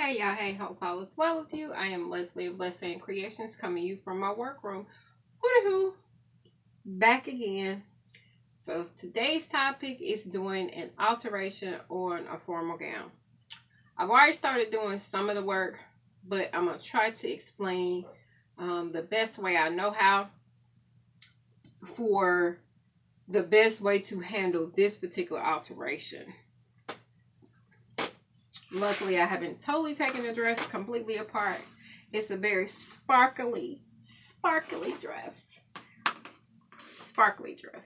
Hey y'all, hey, hope all is well with you. I am Leslie of lesannscreations coming to you from my workroom. Hoo back again. So today's topic is doing an alteration on a formal gown. I've already started doing some of the work, but I'm going to try to explain the best way I know how for the best way to handle this particular alteration. Luckily, I haven't totally taken the dress completely apart. It's a very sparkly dress. Sparkly dress.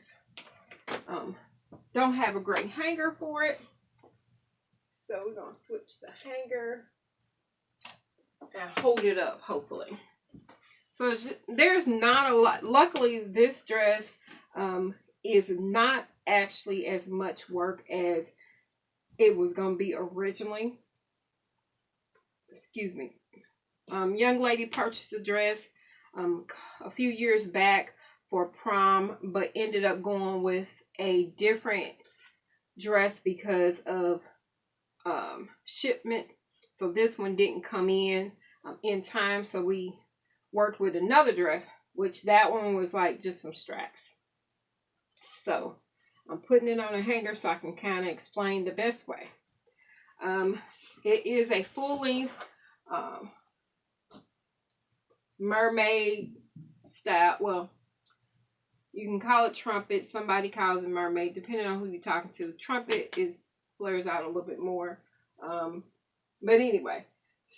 Don't have a great hanger for it. So we're going to switch the hanger and hold it up, hopefully. So there's not a lot. Luckily, this dress is not actually as much work as it was going to be originally. Excuse me. Young lady purchased the dress a few years back for prom, but ended up going with a different dress because of shipment. So this one didn't come in time, so we worked with another dress, which that one was like just some straps. So I'm putting it on a hanger so I can kind of explain the best way. It is a full length mermaid style. Well, you can call it trumpet. Somebody calls it mermaid, depending on who you're talking to. Trumpet flares out a little bit more. But anyway,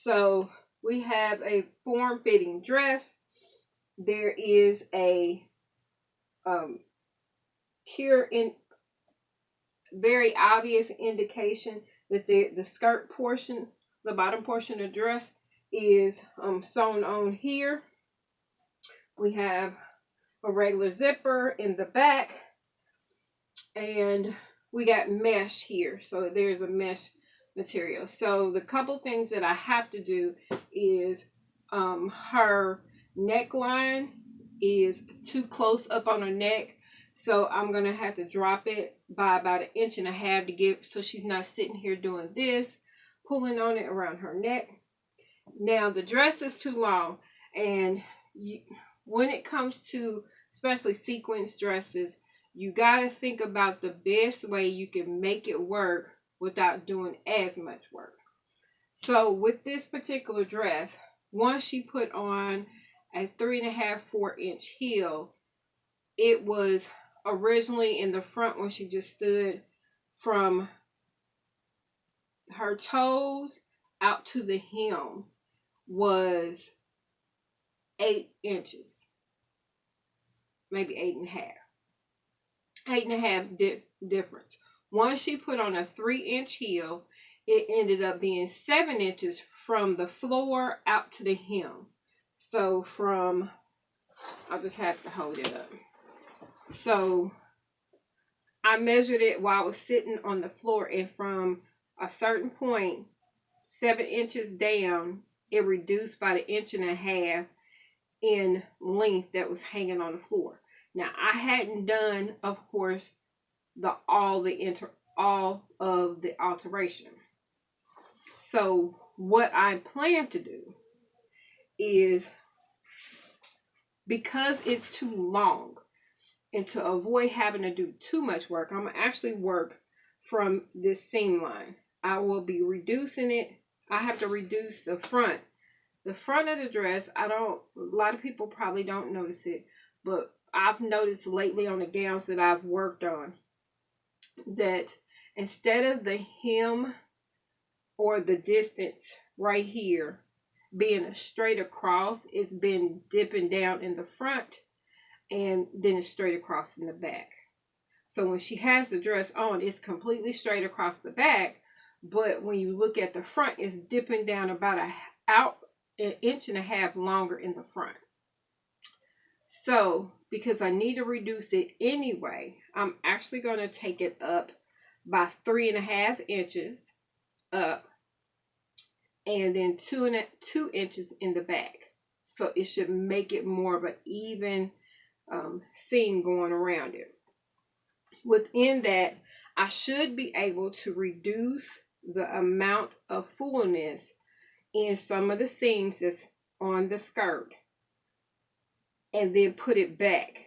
so we have a form-fitting dress. There is a very obvious indication that the skirt portion, the bottom portion of the dress, is sewn on here. We have a regular zipper in the back, and we got mesh here. So there's a mesh material. So the couple things that I have to do is her neckline is too close up on her neck. So I'm going to have to drop it by about 1.5 inches to give, so she's not sitting here doing this, pulling on it around her neck. Now the dress is too long, and when it comes to especially sequence dresses, you got to think about the best way you can make it work without doing as much work. So with this particular dress, once she put on a 3.5, 4-inch heel, it was originally in the front when she just stood from her toes out to the hem was 8 inches, maybe 8.5. 8.5 difference. Once she put on a 3-inch heel, it ended up being 7 inches from the floor out to the hem. So I'll just have to hold it up. So I measured it while I was sitting on the floor, and from a certain point, 7 inches down, it reduced by 1.5 inches in length that was hanging on the floor. Now I hadn't done, of course, all of the alteration. So what I plan to do is, because it's too long, and to avoid having to do too much work, I'm going to actually work from this seam line. I will be reducing it. I have to reduce the front. The front of the dress, a lot of people probably don't notice it, but I've noticed lately on the gowns that I've worked on that instead of the hem or the distance right here being a straight across, it's been dipping down in the front and then it's straight across in the back. So when she has the dress on, it's completely straight across the back, but when you look at the front, it's dipping down about 1.5 inches longer in the front. So because I need to reduce it anyway, I'm actually going to take it up by 3.5 inches up, and then 2 inches in the back. So it should make it more of an even seam going around it. Within that, I should be able to reduce the amount of fullness in some of the seams that's on the skirt and then put it back.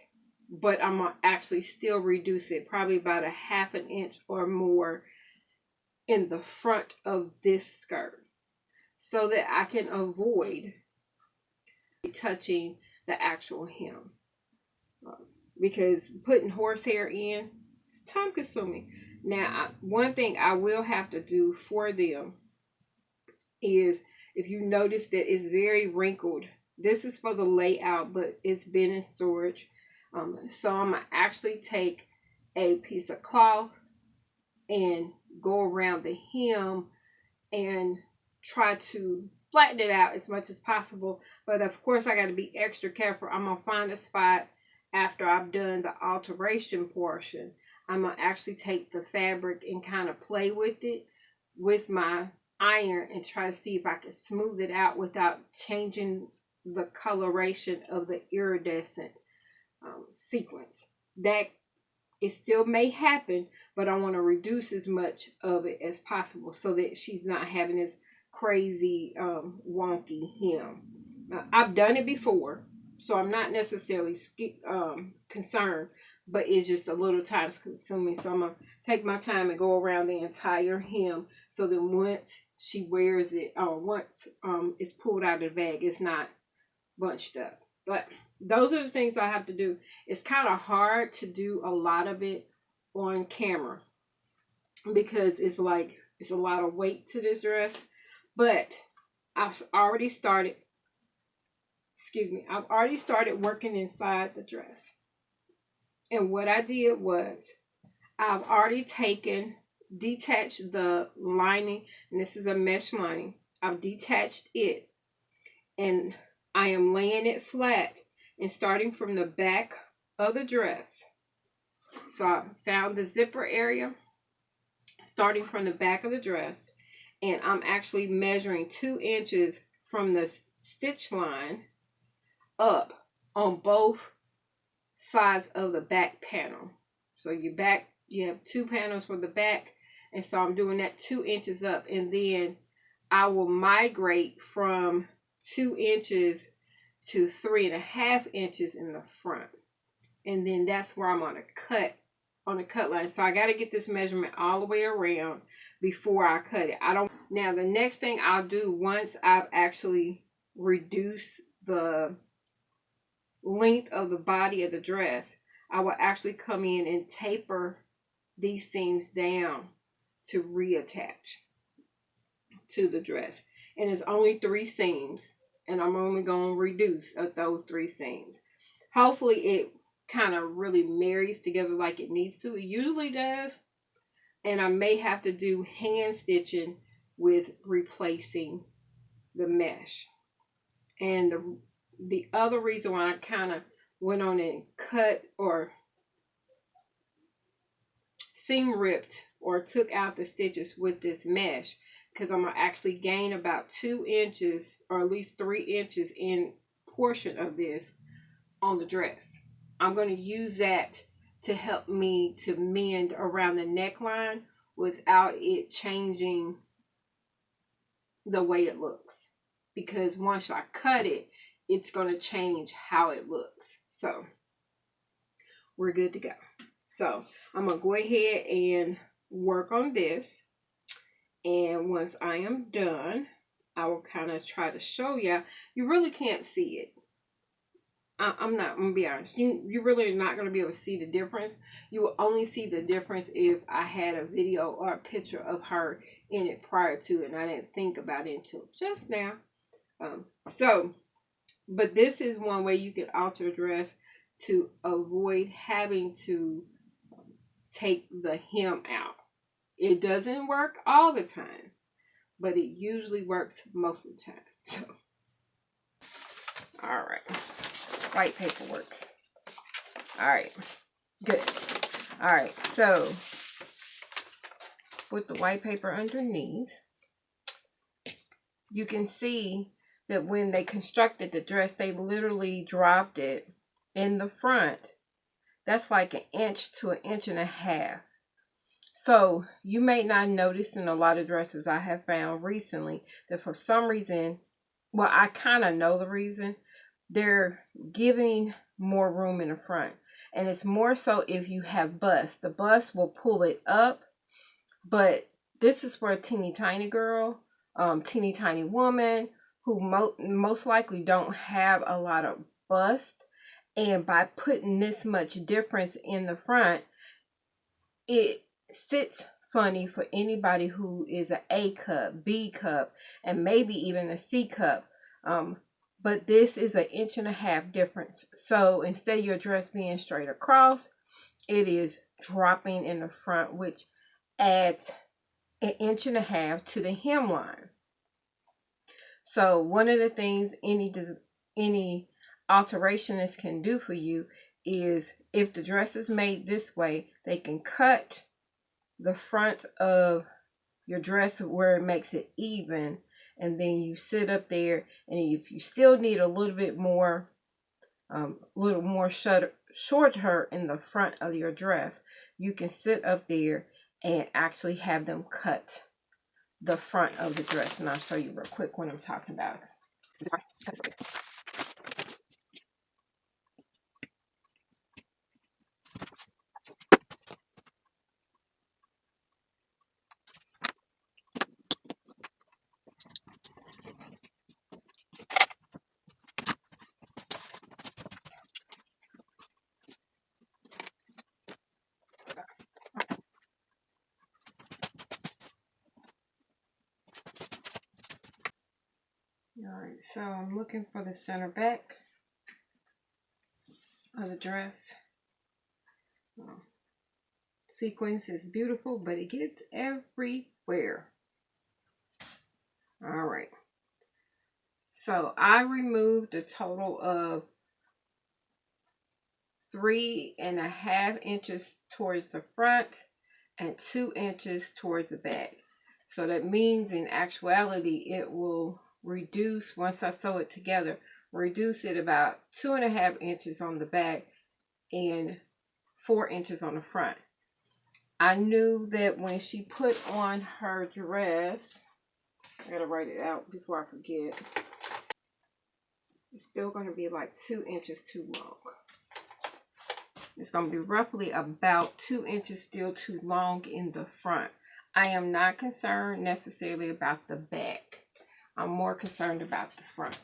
But I'm going to actually still reduce it probably about 1/2 inch or more in the front of this skirt so that I can avoid touching the actual hem. Because putting horsehair in, it's time consuming. Now, one thing I will have to do for them is, if you notice that it's very wrinkled, this is for the layout, but it's been in storage. So I'm going to actually take a piece of cloth and go around the hem and try to flatten it out as much as possible. But of course, I got to be extra careful. I'm going to find a spot after I've done the alteration portion. I'm going to actually take the fabric and kind of play with it with my iron and try to see if I can smooth it out without changing the coloration of the iridescent sequence. That it still may happen, but I want to reduce as much of it as possible so that she's not having this crazy wonky hem. I've done it before, so I'm not necessarily concerned, but it's just a little time consuming. So I'm going to take my time and go around the entire hem so that once she wears it, or once it's pulled out of the bag, it's not bunched up. But those are the things I have to do. It's kind of hard to do a lot of it on camera because it's a lot of weight to this dress. But I've already started working inside the dress. And what I did was, I've already detached the lining, and this is a mesh lining. I've detached it, and I am laying it flat and starting from the back of the dress. So I found the zipper area, starting from the back of the dress, and I'm actually measuring 2 inches from the stitch line up on both sides of the back panel. So you have 2 panels for the back, and so I'm doing that 2 inches up, and then I will migrate from 2 inches to 3.5 inches in the front, and then that's where I'm on the cut line. So I got to get this measurement all the way around before I cut it. Now the next thing I'll do, once I've actually reduced the length of the body of the dress, I will actually come in and taper these seams down to reattach to the dress. And it's only 3 seams, and I'm only going to reduce of those 3 seams. Hopefully it kind of really marries together like it needs to. It usually does. And I may have to do hand stitching with replacing the mesh. And the other reason why I kind of went on and cut or seam ripped or took out the stitches with this mesh, because I'm going to actually gain about 2 inches or at least 3 inches in portion of this on the dress. I'm going to use that to help me to mend around the neckline without it changing the way it looks. Because once I cut it, it's going to change how it looks. So we're good to go. So I'm going to go ahead and work on this. And once I am done, I will kind of try to show you. You really can't see it. I'm going to be honest. You really are not going to be able to see the difference. You will only see the difference if I had a video or a picture of her in it prior to it. And I didn't think about it until just now. But this is one way you can alter a dress to avoid having to take the hem out. It doesn't work all the time, but it usually works most of the time. So, all right. White paper works. All right. Good. All right. So, with the white paper underneath, you can see that when they constructed the dress, they literally dropped it in the front. That's like 1 inch to 1.5 inches. So you may not notice in a lot of dresses I have found recently that for some reason, well, I kind of know the reason, they're giving more room in the front. And it's more so if you have bust. The bust will pull it up, but this is for a teeny tiny girl, teeny tiny woman who most likely don't have a lot of bust. And by putting this much difference in the front, it sits funny for anybody who is an A cup, B cup, and maybe even a C cup. But this is an inch and a half difference. So instead of your dress being straight across, it is dropping in the front, which adds an inch and a half to the hemline. So one of the things any alterationist can do for you is, if the dress is made this way, they can cut the front of your dress where it makes it even, and then you sit up there, and if you still need a little bit more shorter in the front of your dress, you can sit up there and actually have them cut the front of the dress. And I'll show you real quick what I'm talking about. Alright, so I'm looking for the center back of the dress. Sequence is beautiful, but it gets everywhere. Alright, so I removed a total of 3.5 inches towards the front and 2 inches towards the back. So that means in actuality it will reduce, once I sew it together, reduce it about 2.5 inches on the back and 4 inches on the front. I knew that when she put on her dress, I gotta write it out before I forget, it's still going to be like 2 inches too long. It's going to be roughly about 2 inches still too long in the front. I am not concerned necessarily about the back. I'm more concerned about the front.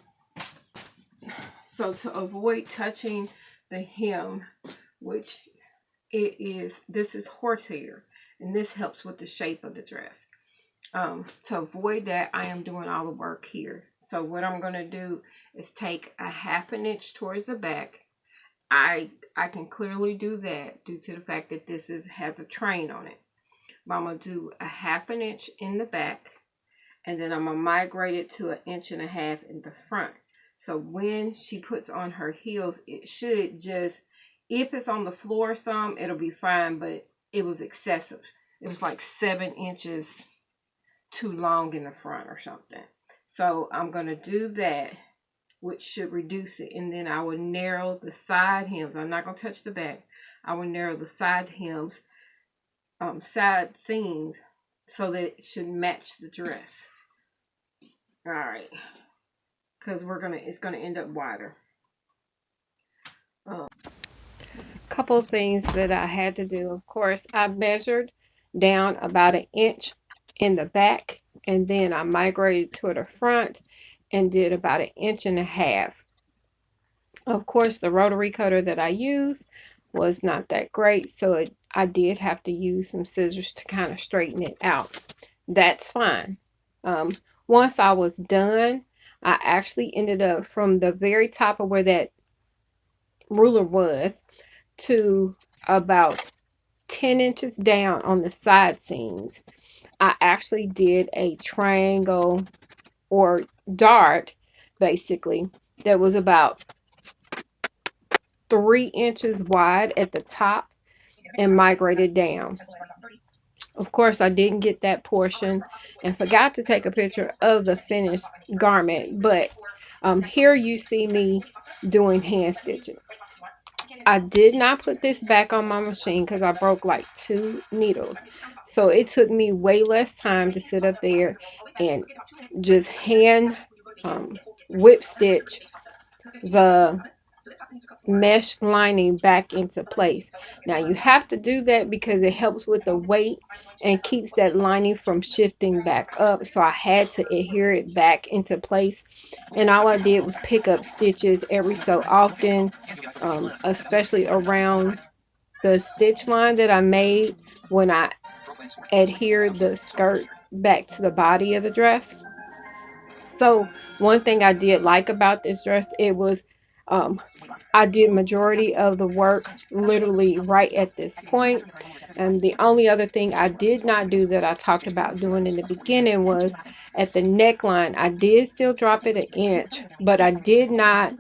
So to avoid touching the hem, which this is horsehair, and this helps with the shape of the dress. To avoid that, I am doing all the work here. So what I'm going to do is take a 1/2 inch towards the back. I can clearly do that due to the fact that this has a train on it. But I'm going to do a 1/2 inch in the back, and then I'm going to migrate it to 1.5 inches in the front. So when she puts on her heels, it should just, if it's on the floor some, it'll be fine, but it was excessive. It was like 7 inches too long in the front or something. So I'm going to do that, which should reduce it, and then I will narrow the side hems. I'm not going to touch the back. I will narrow the side hems, side seams, so that it should match the dress. All right, because it's gonna end up wider. Couple of things that I had to do. Of course, I measured down about 1 inch in the back, and then I migrated to the front and did about 1.5 inches. Of course, the rotary cutter that I used was not that great, so I did have to use some scissors to kind of straighten it out. That's fine. Once I was done, I actually ended up from the very top of where that ruler was to about 10 inches down on the side seams. I actually did a triangle or dart, basically, that was about 3 inches wide at the top and migrated down. Of course, I didn't get that portion and forgot to take a picture of the finished garment, but here you see me doing hand stitching. I did not put this back on my machine because I broke like 2 needles. So it took me way less time to sit up there and just hand whip stitch the mesh lining back into place. Now you have to do that because it helps with the weight and keeps that lining from shifting back up. So I had to adhere it back into place, and all I did was pick up stitches every so often, especially around the stitch line that I made when I adhered the skirt back to the body of the dress. So one thing I did like about this dress, it was I did majority of the work literally right at this point. And the only other thing I did not do that I talked about doing in the beginning was at the neckline. I did still drop it 1 inch, but I did not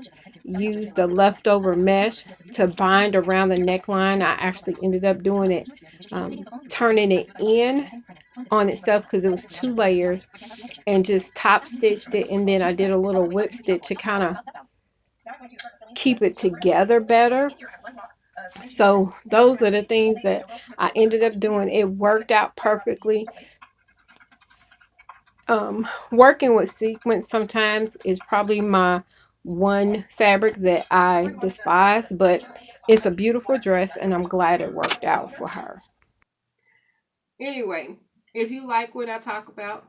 use the leftover mesh to bind around the neckline. I actually ended up doing it, turning it in on itself because it was 2 layers, and just top stitched it, and then I did a little whip stitch to kind of keep it together better. So those are the things that I ended up doing. It worked out perfectly. Working with sequins sometimes is probably my one fabric that I despise, but it's a beautiful dress and I'm glad it worked out for her. Anyway, if you like what I talk about,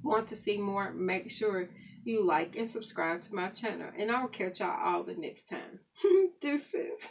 want to see more, make sure you like and subscribe to my channel, and I'll catch y'all all the next time. Deuces.